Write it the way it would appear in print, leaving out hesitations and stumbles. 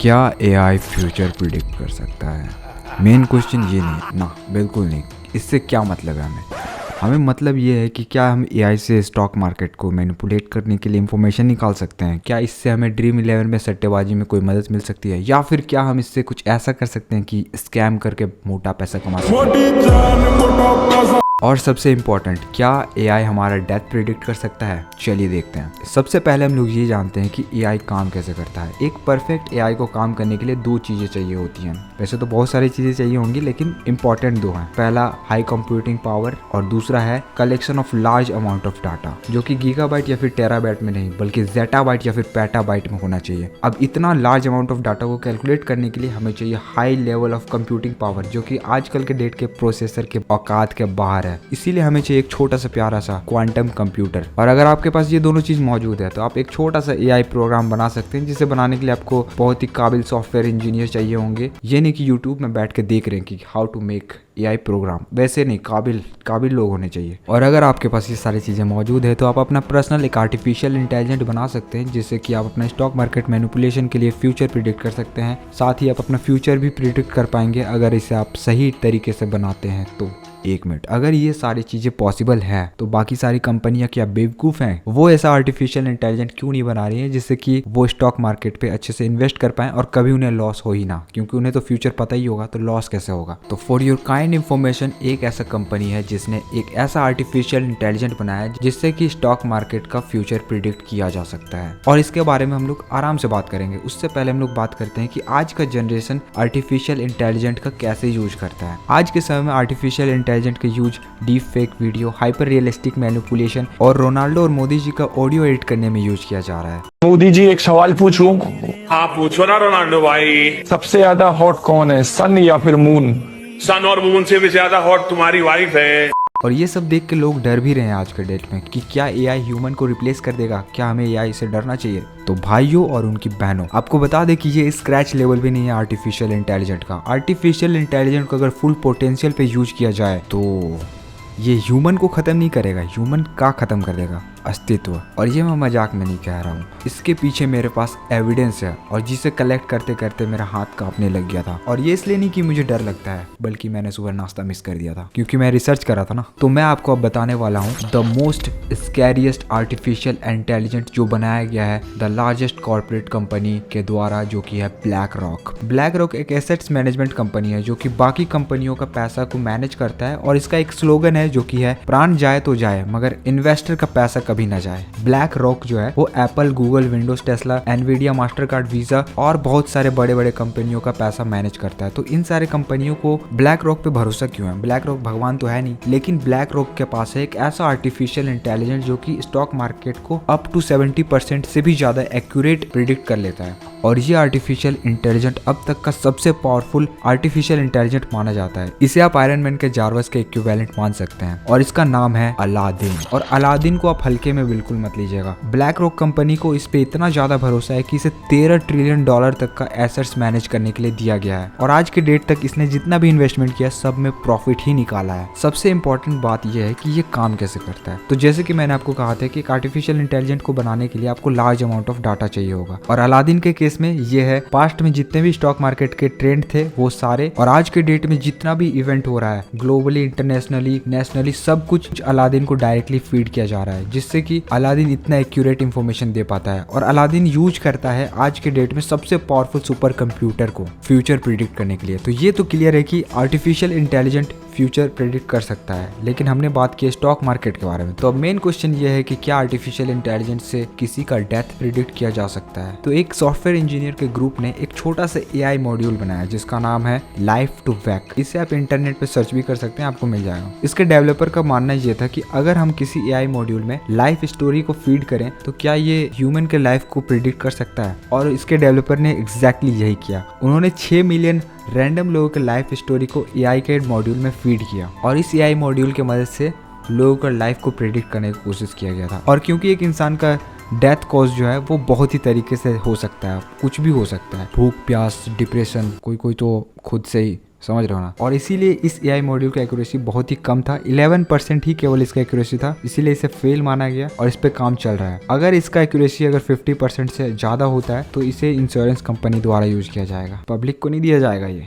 क्या AI future predict कर सकता है? मेन क्वेश्चन ये नहीं ना, बिल्कुल नहीं। इससे क्या मतलब है हमें मतलब ये है कि क्या हम एआई से स्टॉक मार्केट को मैनिपुलेट करने के लिए इंफॉर्मेशन निकाल सकते हैं? क्या इससे हमें ड्रीम 11 में सट्टेबाजी में कोई मदद मिल सकती है? या फिर क्या हम इससे कुछ ऐसा कर सकते हैं कि स्कैम करके मोटा पैसा कमा सकते हैं? और सबसे इम्पोर्टेंट, क्या एआई हमारा डेथ प्रिडिक्ट कर सकता है? चलिए देखते हैं। सबसे पहले हम लोग ये जानते हैं कि एआई काम कैसे करता है। एक परफेक्ट एआई को काम करने के लिए दो चीज़ें चाहिए होती हैं। वैसे तो बहुत सारी चीज़ें चाहिए होंगी, लेकिन इंपॉर्टेंट दो हैं। पहला हाई कंप्यूटिंग पावर और दूसरा है collection of large amount of data, जो कि गीगाबाइट या फिर टेराबाइट में नहीं बल्कि जेटाबाइट या फिर पेटाबाइट में होना चाहिए। अब इतना लार्ज अमाउंट ऑफ डाटा को कैलकुलेट करने के लिए हमें चाहिए high level of computing power, जो कि आजकल के डेट के प्रोसेसर के औकात के बाहर है। इसीलिए हमें चाहिए एक छोटा सा प्यारा सा क्वांटम कंप्यूटर। और अगर आपके पास ये दोनों चीज मौजूद है तो आप एक छोटा सा एआई प्रोग्राम बना सकते हैं, जिसे बनाने के लिए आपको बहुत ही काबिल सॉफ्टवेयर इंजीनियर चाहिए होंगे। ये नहीं कि यूट्यूब में बैठ के देख रहे हैं कि how to make AI program, वैसे नहीं, काबिल लोग होने चाहिए। और अगर आपके पास ये सारी चीज़ें मौजूद है तो आप अपना पर्सनल एक आर्टिफिशियल इंटेलिजेंट बना सकते हैं, जिससे कि आप अपना स्टॉक मार्केट मैनिपुलेशन के लिए फ्यूचर प्रिडिक्ट कर सकते हैं। साथ ही आप अपना फ्यूचर भी प्रिडिक्ट कर पाएंगे अगर इसे आप सही तरीके से बनाते हैं तो। एक मिनट, अगर ये सारी चीजें पॉसिबल है तो बाकी सारी कंपनियां क्या बेवकूफ हैं? वो ऐसा आर्टिफिशियल इंटेलिजेंट क्यों नहीं बना रही है जिससे कि वो स्टॉक मार्केट पे अच्छे से इन्वेस्ट कर पाएं और कभी उन्हें लॉस हो ही ना? क्योंकि उन्हें तो फ्यूचर पता ही होगा, तो लॉस कैसे होगा? तो फॉर योर काइंड इन्फॉर्मेशन, एक ऐसा कंपनी है जिसने एक ऐसा आर्टिफिशियल इंटेलिजेंट बनाया है जिससे कि स्टॉक मार्केट का फ्यूचर प्रिडिक्ट किया जा सकता है। और इसके बारे में हम लोग आराम से बात करेंगे। उससे पहले हम लोग बात करते हैं कि आज का जनरेशन आर्टिफिशियल इंटेलिजेंट का कैसे यूज करता है। आज के समय में आर्टिफिशियल इंटेलिजेंट का use deep fake video, hyper realistic manipulation और रोनाल्डो और मोदी जी का ऑडियो एडिट करने में यूज किया जा रहा है। मोदी जी, एक सवाल पूछूं? हाँ पूछो ना रोनाल्डो भाई। सबसे ज्यादा हॉट कौन है, सन या फिर मून? सन और मून से भी ज्यादा हॉट तुम्हारी वाइफ है। और ये सब देख के लोग डर भी रहे हैं आज के डेट में कि क्या एआई ह्यूमन को रिप्लेस कर देगा? क्या हमें एआई से डरना चाहिए? तो भाइयों और उनकी बहनों, आपको बता दें कि ये स्क्रैच लेवल भी नहीं है आर्टिफिशियल इंटेलिजेंट का। आर्टिफिशियल इंटेलिजेंट को अगर फुल पोटेंशियल पे यूज किया जाए तो ये ह्यूमन को खत्म नहीं करेगा, ह्यूमन का खत्म कर देगा अस्तित्व। और ये मैं मजाक में नहीं कह रहा हूँ, इसके पीछे मेरे पास एविडेंस है और जिसे कलेक्ट करते करते मेरा हाथ कांपने लग गया था। और ये इसलिए नहीं कि मुझे डर लगता है, बल्कि मैंने सुबह नाश्ता मिस कर दिया था क्योंकि मैं रिसर्च कर रहा था ना। तो मैं आपको अब बताने वाला हूँ the most scariest artificial intelligent जो बनाया गया है द लार्जेस्ट कॉर्पोरेट कंपनी के द्वारा, जो कि है ब्लैक रॉक। ब्लैक रॉक एक एसेट्स मैनेजमेंट कंपनी है जो कि बाकी कंपनियों का पैसा को मैनेज करता है। और इसका एक स्लोगन है जो कि है प्राण जाए तो जाए मगर इन्वेस्टर का पैसा कभी ना जाए। ब्लैक रॉक जो है वो Apple, Google, Windows, Tesla, Nvidia, master card, visa और बहुत सारे बड़े बड़े कंपनियों का पैसा मैनेज करता है। तो इन सारे कंपनियों को ब्लैक रॉक पे भरोसा क्यों है? ब्लैक रॉक भगवान तो है नहीं, लेकिन ब्लैक रॉक के पास है एक ऐसा आर्टिफिशियल इंटेलिजेंट जो कि स्टॉक मार्केट को अप टू 70% से भी ज्यादा एक्यूरेट प्रिडिक्ट कर लेता है। और ये आर्टिफिशियल इंटेलिजेंट अब तक का सबसे पावरफुल आर्टिफिशियल इंटेलिजेंट माना जाता है। इसे आप आयरन मैन के जारवस के इक्विवेलेंट मान सकते हैं। और इसका नाम है अलादीन। और अलादीन को आप हल्के में बिल्कुल मत लीजिएगा। ब्लैक रॉक कंपनी को इस पे इतना ज्यादा भरोसा है कि इसे $13 ट्रिलियन तक का एसेट्स मैनेज करने के लिए दिया गया है। और आज के डेट तक इसने जितना भी इन्वेस्टमेंट किया सब में प्रॉफिट ही निकाला है। सबसे इंपॉर्टेंट बात यह है कि ये काम कैसे करता है। तो जैसे कि मैंने आपको कहा था कि एक आर्टिफिशियल इंटेलिजेंट को बनाने के लिए आपको लार्ज अमाउंट ऑफ डाटा चाहिए होगा। और अलादीन के केस में ये है पास्ट में जितने भी स्टॉक मार्केट के ट्रेंड थे वो सारे, और आज के डेट में जितना भी इवेंट हो रहा है ग्लोबली, इंटरनेशनली, नेशनली, सब कुछ अलादीन को डायरेक्टली फीड किया जा रहा है, जिससे कि अलादीन इतना एक्यूरेट इंफॉर्मेशन दे पाता है। और अलादीन यूज करता है आज के डेट में सबसे पावरफुल सुपर कंप्यूटर को फ्यूचर प्रिडिक्ट करने के लिए। तो ये तो क्लियर है कि आर्टिफिशियल इंटेलिजेंट फ्यूचर प्रेडिक्ट कर सकता है। लेकिन हमने बात की स्टॉक मार्केट के बारे में, तो अब मेन क्वेश्चन ये है कि क्या आर्टिफिशियल इंटेलिजेंस से किसी का डेथ प्रिडिक्ट किया जा सकता है? तो एक सॉफ्टवेयर इंजीनियर के ग्रुप ने एक छोटा सा एआई मॉड्यूल बनाया जिसका नाम है लाइफ टू वैक। इसे आप इंटरनेट पे सर्च भी कर सकते हैं, आपको मिल जाएगा। इसके डेवलपर का मानना ये था कि अगर हम किसी एआई मॉड्यूल में लाइफ स्टोरी को फीड करें तो क्या ये ह्यूमन के लाइफ को प्रिडिक्ट कर सकता है? और इसके डेवलपर ने एग्जैक्टली यही किया। उन्होंने 6 मिलियन रैंडम लोगों के लाइफ स्टोरी को एआई के मॉड्यूल में फीड किया और इस एआई मॉड्यूल की मदद से लोगों का लाइफ को प्रेडिक्ट करने की कोशिश किया गया था। और क्योंकि एक इंसान का डेथ कॉज जो है वो बहुत ही तरीके से हो सकता है, कुछ भी हो सकता है, भूख, प्यास, डिप्रेशन, कोई तो खुद से ही समझ रहे हो ना। और इसीलिए इस AI मॉड्यूल का एक्यूरेसी बहुत ही कम था, 11% ही केवल इसका एक्यूरेसी था, इसीलिए इसे फेल माना गया और इस पे काम चल रहा है। अगर इसका एक्यूरेसी अगर 50% से ज़्यादा होता है तो इसे इंश्योरेंस कंपनी द्वारा यूज किया जाएगा, पब्लिक को नहीं दिया जाएगा ये।